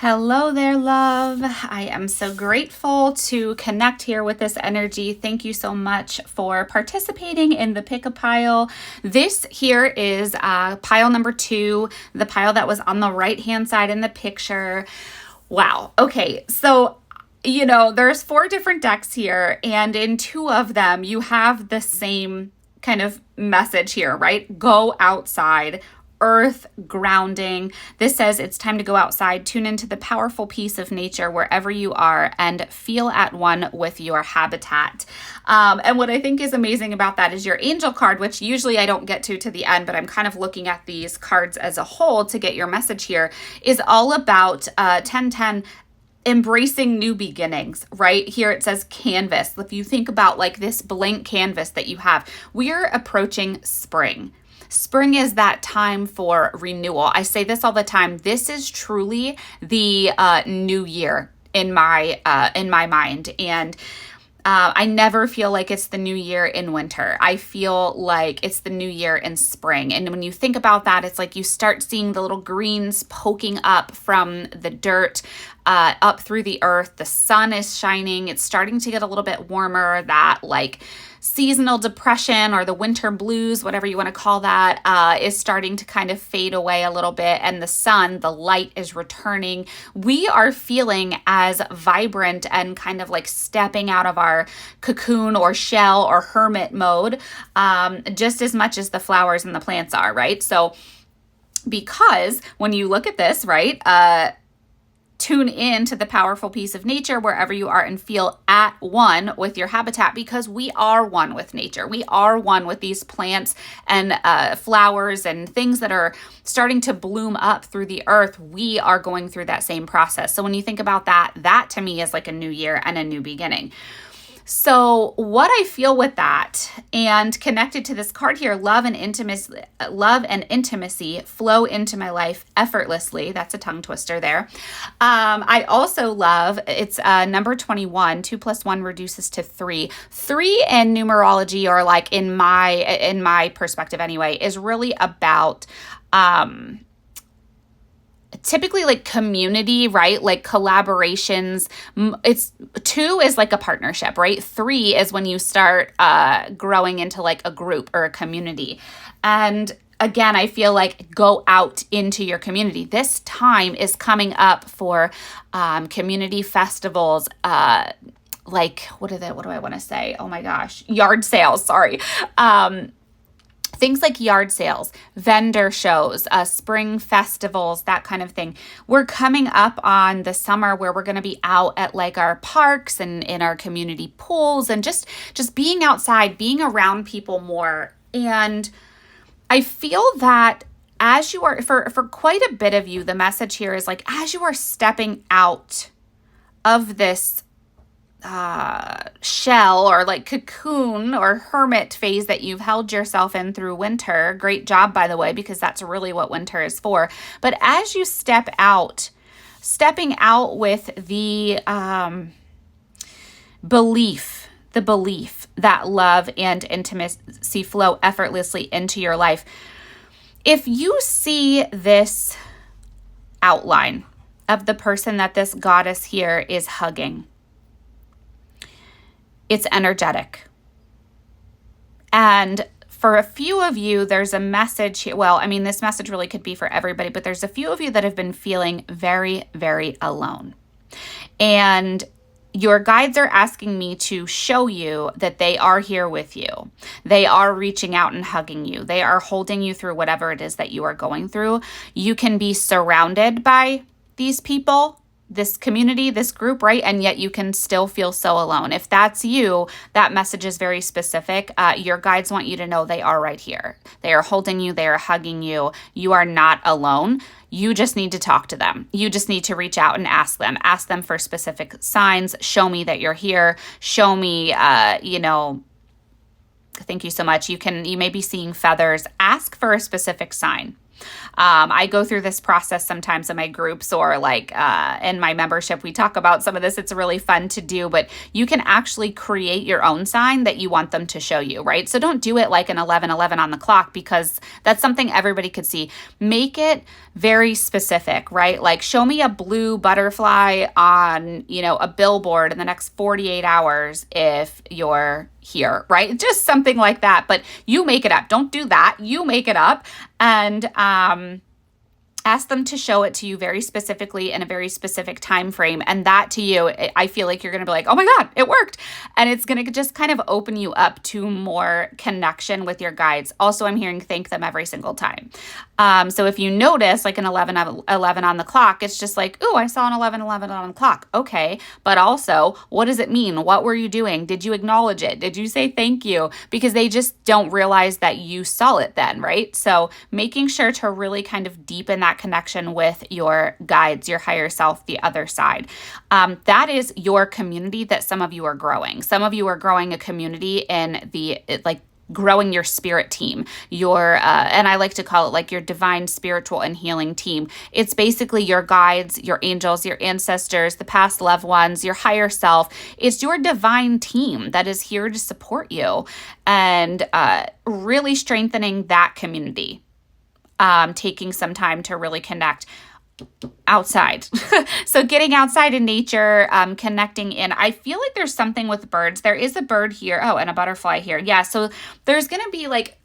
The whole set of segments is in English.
Hello there, love. I am so grateful to connect here with this energy. Thank you so much for participating in the pick a pile. This here is pile number 2, the pile that was on the right-hand side in the picture. Wow. Okay. So, there's 4 different decks here, and in 2 of them, you have the same kind of message here, right? Go outside. Earth, grounding. This says it's time to go outside, tune into the powerful peace of nature wherever you are, and feel at one with your habitat. And what I think is amazing about that is your angel card, which usually I don't get to the end, but I'm kind of looking at these cards as a whole to get your message here, is all about 1010. Embracing new beginnings, right? Here it says canvas. If you think about like this blank canvas that you have, we're approaching spring. Spring is that time for renewal. I say this all the time. This is truly the new year in my mind, and I never feel like it's the new year in winter. I feel like it's the new year in spring. And when you think about that, it's like you start seeing the little greens poking up from the dirt, up through the earth. The sun is shining. It's starting to get a little bit warmer. That like seasonal depression or the winter blues, whatever you want to call that, is starting to kind of fade away a little bit. And the sun, the light is returning. We are feeling as vibrant and kind of like stepping out of our cocoon or shell or hermit mode, just as much as the flowers and the plants are, right? So because when you look at this, right, tune in to the powerful peace of nature wherever you are and feel at one with your habitat, because we are one with nature. We are one with these plants and flowers and things that are starting to bloom up through the earth. We are going through that same process. So when you think about that, that to me is like a new year and a new beginning. So what I feel with that, and connected to this card here, love and intimacy flow into my life effortlessly. That's a tongue twister there. I also love, it's number 21, 2 + 1 reduces to 3. 3 in numerology, or like in my perspective anyway, is really about, typically like community, right? Like collaborations. It's 2 is like a partnership, right? 3 is when you start growing into like a group or a community. And again, I feel like go out into your community. This time is coming up for community festivals, like what do I want to say? Oh my gosh, yard sales, sorry. Things like yard sales, vendor shows, spring festivals, that kind of thing. We're coming up on the summer where we're going to be out at like our parks and in our community pools, and just being outside, being around people more. And I feel that as you are, for quite a bit of you, the message here is like, as you are stepping out of this shell or like cocoon or hermit phase that you've held yourself in through winter. Great job, by the way, because that's really what winter is for. But as you stepping out with the belief that love and intimacy flow effortlessly into your life, if you see this outline of the person that this goddess here is hugging, it's energetic. And for a few of you, there's a message here. Well, I mean, this message really could be for everybody, but there's a few of you that have been feeling very, very alone. And your guides are asking me to show you that they are here with you. They are reaching out and hugging you. They are holding you through whatever it is that you are going through. You can be surrounded by these people, this community, this group, right? And yet you can still feel so alone. If that's you, that message is very specific. Your guides want you to know they are right here. They are holding you. They are hugging you. You are not alone. You just need to talk to them. You just need to reach out and ask them. Ask them for specific signs. Show me that you're here. Show me, thank you so much. You may be seeing feathers. Ask for a specific sign. I go through this process sometimes in my groups or like in my membership. We talk about some of this. It's really fun to do, but you can actually create your own sign that you want them to show you, right? So don't do it like an 11:11 on the clock, because that's something everybody could see. Make it very specific, right? Like, show me a blue butterfly on, a billboard in the next 48 hours if you're here, right? Just something like that. But you make it up. Don't do that. You make it up and ask them to show it to you very specifically in a very specific time frame. And that to you, I feel like you're going to be like, oh my God, it worked. And it's going to just kind of open you up to more connection with your guides. Also, I'm hearing thank them every single time. So if you notice like an 11:11 on the clock, it's just like, oh, I saw an 11:11 on the clock. Okay. But also, what does it mean? What were you doing? Did you acknowledge it? Did you say thank you? Because they just don't realize that you saw it then, right? So making sure to really kind of deepen that connection with your guides, your higher self, the other side. That is your community that some of you are growing. Some of you are growing a community in growing your spirit team, and I like to call it like your divine, spiritual, and healing team. It's basically your guides, your angels, your ancestors, the past loved ones, your higher self. It's your divine team that is here to support you and really strengthening that community. Taking some time to really connect outside. So getting outside in nature, connecting in. I feel like there's something with birds. There is a bird here. Oh, and a butterfly here. Yeah. So there's going to be like,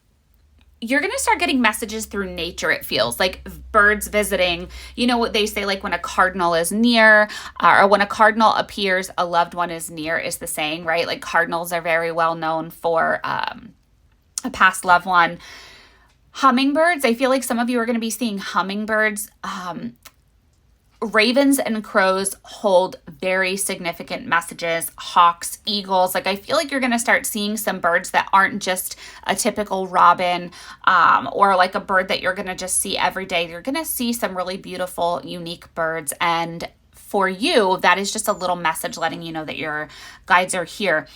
you're going to start getting messages through nature. It feels like birds visiting, what they say, like when a cardinal is near or when a cardinal appears, a loved one is near is the saying, right? Like cardinals are very well known for a past loved one. Hummingbirds, I feel like some of you are going to be seeing hummingbirds. Ravens and crows hold very significant messages. Hawks, eagles, like I feel like you're going to start seeing some birds that aren't just a typical robin or like a bird that you're going to just see every day. You're going to see some really beautiful, unique birds. And for you, that is just a little message letting you know that your guides are here,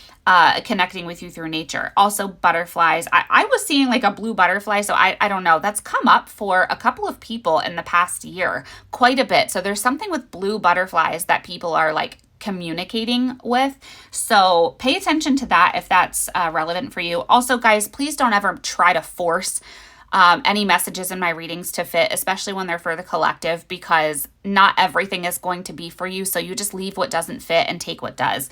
connecting with you through nature. Also, butterflies. I was seeing like a blue butterfly, so I don't know. That's come up for a couple of people in the past year, quite a bit. So there's something with blue butterflies that people are like communicating with. So pay attention to that if that's relevant for you. Also, guys, please don't ever try to force any messages in my readings to fit, especially when they're for the collective, because not everything is going to be for you. So you just leave what doesn't fit and take what does.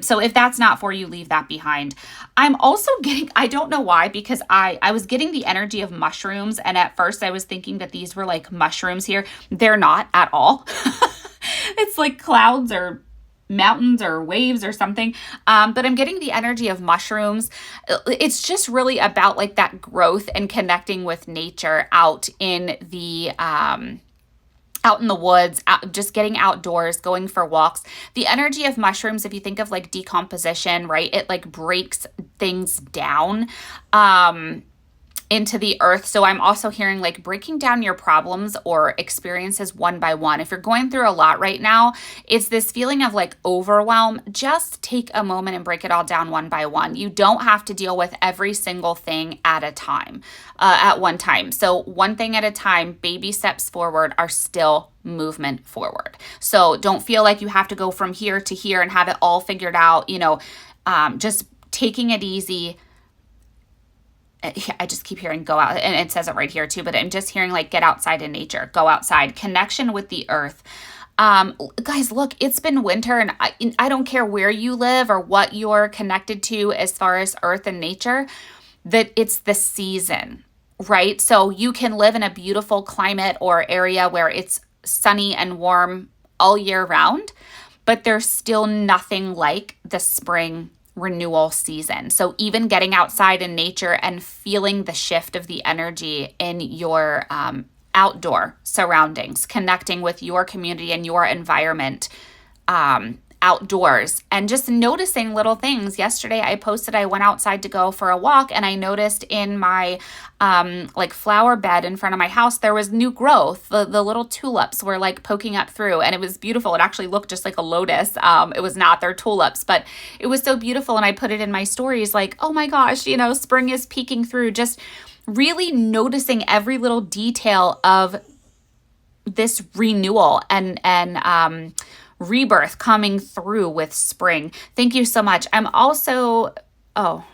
So if that's not for you, leave that behind. I'm also getting, I don't know why, because I was getting the energy of mushrooms. And at first I was thinking that these were like mushrooms here. They're not at all. It's like clouds or mountains or waves or something. But I'm getting the energy of mushrooms. It's just really about like that growth and connecting with nature out in the woods, just getting outdoors, going for walks. The energy of mushrooms, if you think of like decomposition, right? It like breaks things down. Into the earth. So I'm also hearing like breaking down your problems or experiences one by one. If you're going through a lot right now, it's this feeling of like overwhelm. Just take a moment and break it all down one by one. You don't have to deal with every single thing at a time, at one time. So one thing at a time, baby steps forward are still movement forward. So don't feel like you have to go from here to here and have it all figured out, just taking it easy. I just keep hearing go out, and it says it right here too, but I'm just hearing like get outside in nature, go outside, connection with the earth. Guys, look, it's been winter, and I don't care where you live or what you're connected to as far as earth and nature, that it's the season, right? So you can live in a beautiful climate or area where it's sunny and warm all year round, but there's still nothing like the spring renewal season. So even getting outside in nature and feeling the shift of the energy in your outdoor surroundings, connecting with your community and your environment outdoors, and just noticing little things. Yesterday I posted I went outside to go for a walk, and I noticed in my like flower bed in front of my house there was new growth. The little tulips were like poking up through, and it was beautiful. It actually looked just like a lotus. It was not, they're tulips, but it was so beautiful. And I put it in my stories like, oh my gosh, spring is peeking through. Just really noticing every little detail of this renewal and rebirth coming through with spring. Thank you so much. I'm also, oh,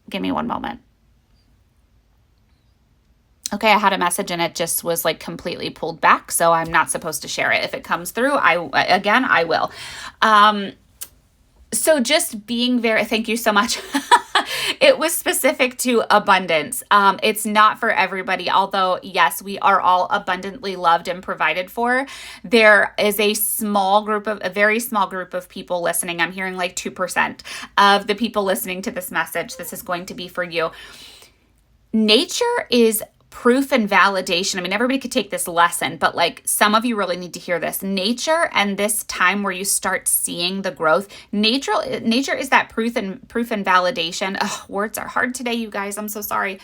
give me one moment. Okay, I had a message and it just was like completely pulled back, so I'm not supposed to share it. If it comes through, I will. So just being very, thank you so much. It was specific to abundance. It's not for everybody, although yes, we are all abundantly loved and provided for. There is a very small group of people listening. I'm hearing like 2% of the people listening to this message. This is going to be for you. Nature is proof and validation. I mean, everybody could take this lesson, but like some of you really need to hear this. Nature and this time where you start seeing the growth. Nature is that proof and validation. Ugh, words are hard today, you guys. I'm so sorry.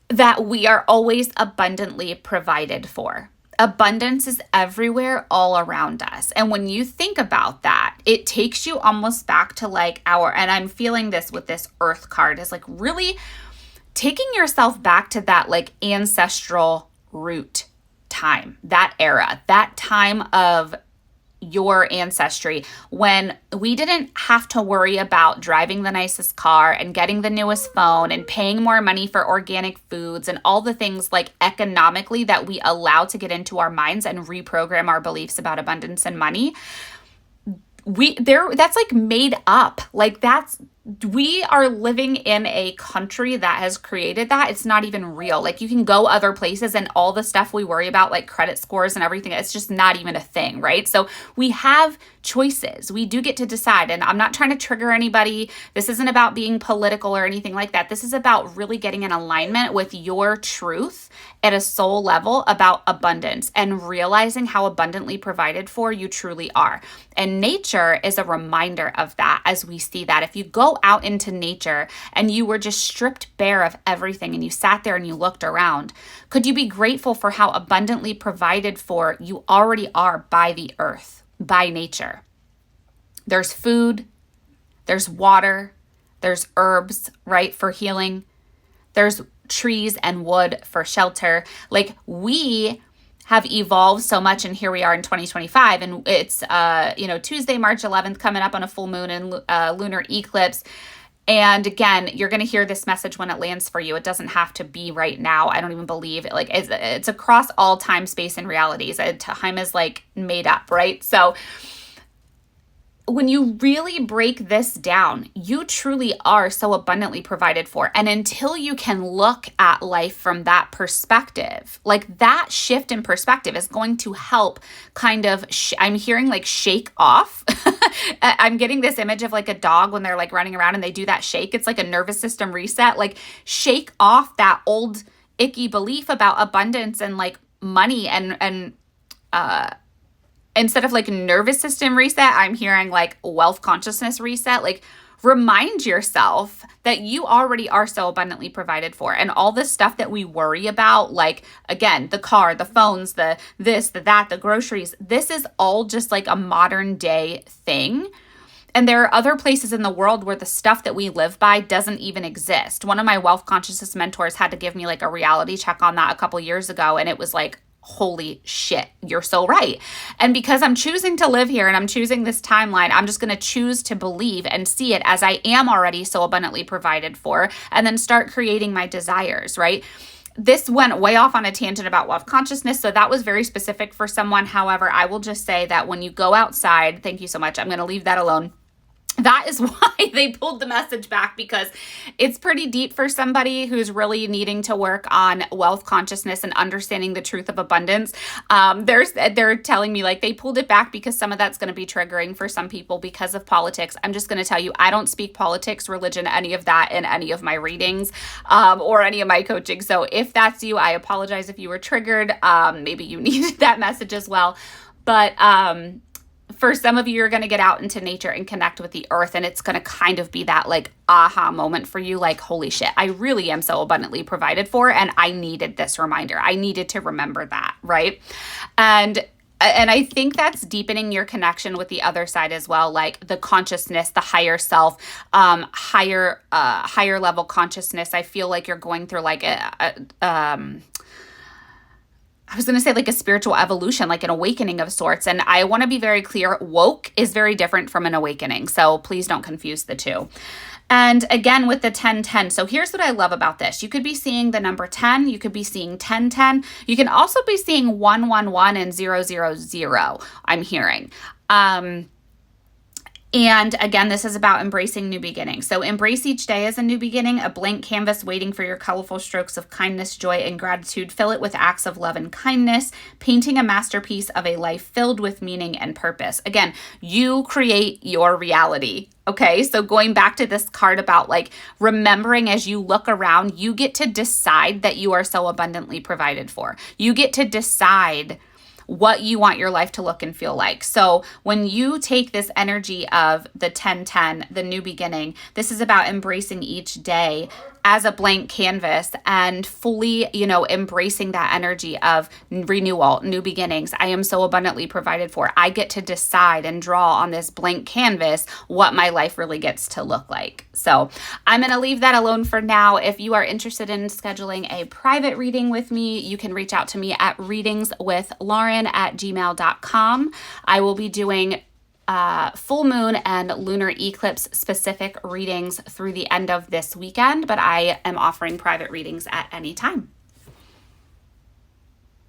That we are always abundantly provided for. Abundance is everywhere, all around us. And when you think about that, it takes you almost back to like and I'm feeling this with this Earth card, is like really taking yourself back to that like ancestral root time, that era, that time of your ancestry when we didn't have to worry about driving the nicest car and getting the newest phone and paying more money for organic foods and all the things like economically that we allow to get into our minds and reprogram our beliefs about abundance and money. That's like made up. Like we are living in a country that has created that. It's not even real. Like you can go other places and all the stuff we worry about, like credit scores and everything, it's just not even a thing, right? So we have choices. We do get to decide. And I'm not trying to trigger anybody. This isn't about being political or anything like that. This is about really getting in alignment with your truth at a soul level about abundance and realizing how abundantly provided for you truly are. And nature is a reminder of that as we see that. If you go out into nature and you were just stripped bare of everything and you sat there and you looked around, could you be grateful for how abundantly provided for you already are by the earth, by nature? There's food, there's water, there's herbs, right, for healing. There's trees and wood for shelter. Like we have evolved so much, and here we are in 2025, and it's Tuesday, March 11th, coming up on a full moon and lunar eclipse. And again, you're going to hear this message when it lands for you. It doesn't have to be right now. I don't even believe it. Like it's across all time, space, and realities. Time is like made up, right? So when you really break this down, you truly are so abundantly provided for. And until you can look at life from that perspective, like that shift in perspective is going to help kind of, I'm hearing like shake off. I'm getting this image of like a dog when they're like running around and they do that shake. It's like a nervous system reset, like shake off that old icky belief about abundance and like money and instead of like nervous system reset, I'm hearing like wealth consciousness reset. Like remind yourself that you already are so abundantly provided for. And all this stuff that we worry about, like again, the car, the phones, the this, the that, the groceries, this is all just like a modern day thing. And there are other places in the world where the stuff that we live by doesn't even exist. One of my wealth consciousness mentors had to give me like a reality check on that a couple years ago. And it was like, holy shit, you're so right. And because I'm choosing to live here and I'm choosing this timeline, I'm just going to choose to believe and see it as I am already so abundantly provided for, and then start creating my desires, right? This went way off on a tangent about wealth consciousness, so that was very specific for someone. However, I will just say that when you go outside, thank you so much. I'm going to leave that alone. That is why they pulled the message back, because it's pretty deep for somebody who's really needing to work on wealth consciousness and understanding the truth of abundance. They're telling me like they pulled it back because some of that's going to be triggering for some people because of politics. I'm just going to tell you, I don't speak politics, religion, any of that in any of my readings or any of my coaching. So if that's you, I apologize if you were triggered. Maybe you needed that message as well. But for some of you, you're going to get out into nature and connect with the earth, and it's going to kind of be that like aha moment for you, like, holy shit, I really am so abundantly provided for, and I needed this reminder. I needed to remember that, right? And And I think that's deepening your connection with the other side as well, like the consciousness, the higher self, higher level consciousness. I feel like you're going through like I was going to say like a spiritual evolution, like an awakening of sorts. And I want to be very clear, woke is very different from an awakening. So please don't confuse the two. And again, with the 1010, so here's what I love about this. You could be seeing the number 10, you could be seeing 1010. You can also be seeing 111 and 000, I'm hearing. And again, this is about embracing new beginnings. So embrace each day as a new beginning, a blank canvas waiting for your colorful strokes of kindness, joy, and gratitude. Fill it with acts of love and kindness, painting a masterpiece of a life filled with meaning and purpose. Again, you create your reality. Okay, so going back to this card about like remembering as you look around, you get to decide that you are so abundantly provided for. You get to decide what you want your life to look and feel like. So when you take this energy of the 1010, the new beginning, this is about embracing each day as a blank canvas and fully, embracing that energy of renewal, new beginnings. I am so abundantly provided for. I get to decide and draw on this blank canvas what my life really gets to look like. So I'm going to leave that alone for now. If you are interested in scheduling a private reading with me, you can reach out to me at readingswithlauren@gmail.com. I will be doing full moon and lunar eclipse specific readings through the end of this weekend, but I am offering private readings at any time.